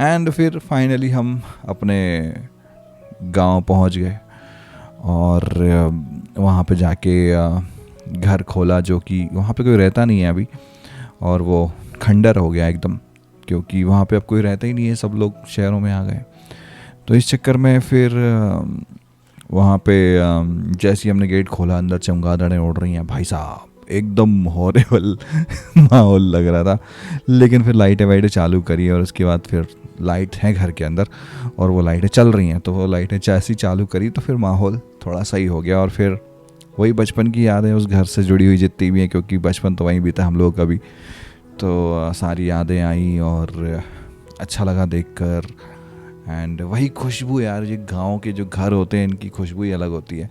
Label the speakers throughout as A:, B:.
A: And फिर finally हम अपने गांव पहुंच गए और वहाँ पे जाके घर खोला, जो कि वहाँ पे कोई रहता नहीं है अभी, और वो खंडर हो गया एकदम, क्योंकि वहाँ पे अब कोई रहता ही नहीं है, सब लोग शहरों में आ गए। तो इस चक्कर में फिर वहाँ पे जैसे ही हमने गेट खोला, अंदर चमगादड़ें उड़ रही हैं भाई साहब, एकदम हॉरेबल माहौल लग रहा था। लेकिन फिर लाइटें वाइटें चालू करी और उसके बाद फिर लाइट है घर के अंदर और वो लाइटें चल रही हैं, तो वो लाइटें जैसी चालू करी तो फिर माहौल थोड़ा सही हो गया। और फिर वही बचपन की यादें उस घर से जुड़ी हुई जितनी भी हैं, क्योंकि बचपन तो वहीं बीता हम लोगों का भी, तो सारी यादें आई और अच्छा लगा देखकर। एंड वही खुशबू यार, ये गांव के जो घर होते हैं इनकी खुशबू ही अलग होती है,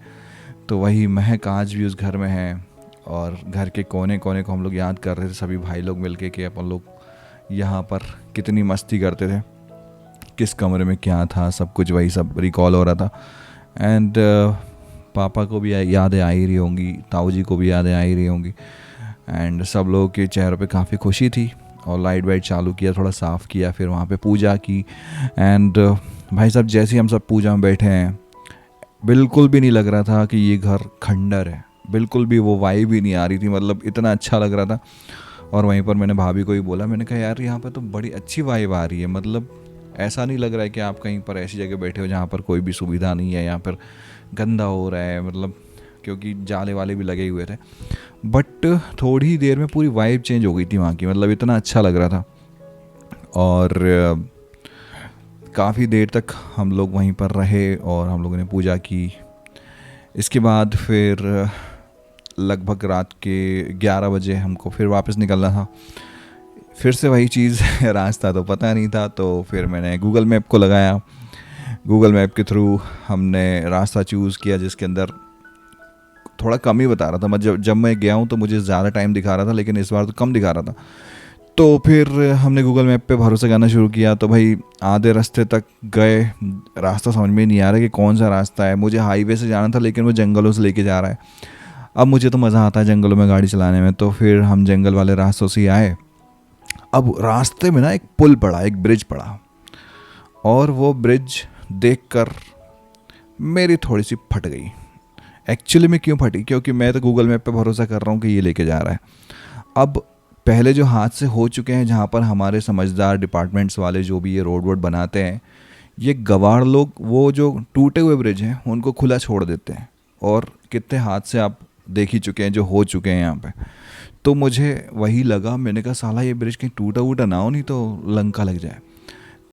A: तो वही महक आज भी उस घर में है। और घर के कोने कोने को हम लोग याद कर रहे थे सभी भाई लोग मिलके कि अपन लोग यहाँ पर कितनी मस्ती करते थे, किस कमरे में क्या था, सब कुछ वही सब रिकॉल हो रहा था। एंड पापा को भी यादें आ ही रही होंगी, ताऊ जी को भी यादें आ ही रही होंगी। एंड सब लोगों के चेहरों पे काफ़ी खुशी थी। और लाइट वाइट चालू किया, थोड़ा साफ़ किया, फिर वहाँ पे पूजा की। एंड भाई साहब जैसे ही हम सब पूजा में बैठे हैं, बिल्कुल भी नहीं लग रहा था कि ये घर खंडर है, बिल्कुल भी वो वाइब भी नहीं आ रही थी, मतलब इतना अच्छा लग रहा था। और वहीं पर मैंने भाभी को ही बोला, मैंने कहा यार यहाँ पर तो बड़ी अच्छी वाइब आ रही है, मतलब ऐसा नहीं लग रहा है कि आप कहीं पर ऐसी जगह बैठे हो जहाँ पर कोई भी सुविधा नहीं है, यहाँ पर गंदा हो रहा है, मतलब क्योंकि जाले वाले भी लगे हुए थे। बट थोड़ी ही देर में पूरी वाइब चेंज हो गई थी वहाँ की, मतलब इतना अच्छा लग रहा था। और काफ़ी देर तक हम लोग वहीं पर रहे और हम लोगों ने पूजा की। इसके बाद फिर लगभग रात के 11 बजे हमको फिर वापस निकलना था। फिर से वही चीज़ रास्ता तो पता नहीं था, तो फिर मैंने गूगल मैप को लगाया। गूगल मैप के थ्रू हमने रास्ता चूज़ किया जिसके अंदर थोड़ा कम ही बता रहा था। मैं जब मैं गया हूँ तो मुझे ज़्यादा टाइम दिखा रहा था, लेकिन इस बार तो कम दिखा रहा था। तो फिर हमने गूगल मैप पे भरोसा करना शुरू किया। तो भाई आधे रास्ते तक गए, रास्ता समझ में नहीं आ रहा कि कौन सा रास्ता है। मुझे हाईवे से जाना था, लेकिन वो जंगलों से लेके जा रहा है। अब मुझे तो मज़ा आता है जंगलों में गाड़ी चलाने में, तो फिर हम जंगल वाले रास्तों से आए। अब रास्ते में ना एक पुल पड़ा, एक ब्रिज पड़ा, और वो ब्रिज देखकर मेरी थोड़ी सी फट गई। एक्चुअली में क्यों फटी, क्योंकि मैं तो गूगल मैप पे भरोसा कर रहा हूँ कि ये लेके जा रहा है। अब पहले जो हादसे हो चुके हैं जहाँ पर हमारे समझदार डिपार्टमेंट्स वाले जो भी ये रोड वोड बनाते हैं, ये गवार लोग वो जो टूटे हुए ब्रिज हैं उनको खुला छोड़ देते हैं। और कितने हादसे आप देख ही चुके हैं जो हो चुके हैं यहाँ पे। तो मुझे वही लगा, मैंने कहा साला ये ब्रिज कहीं टूटा वूटा ना हो, नहीं तो लंका लग जाए।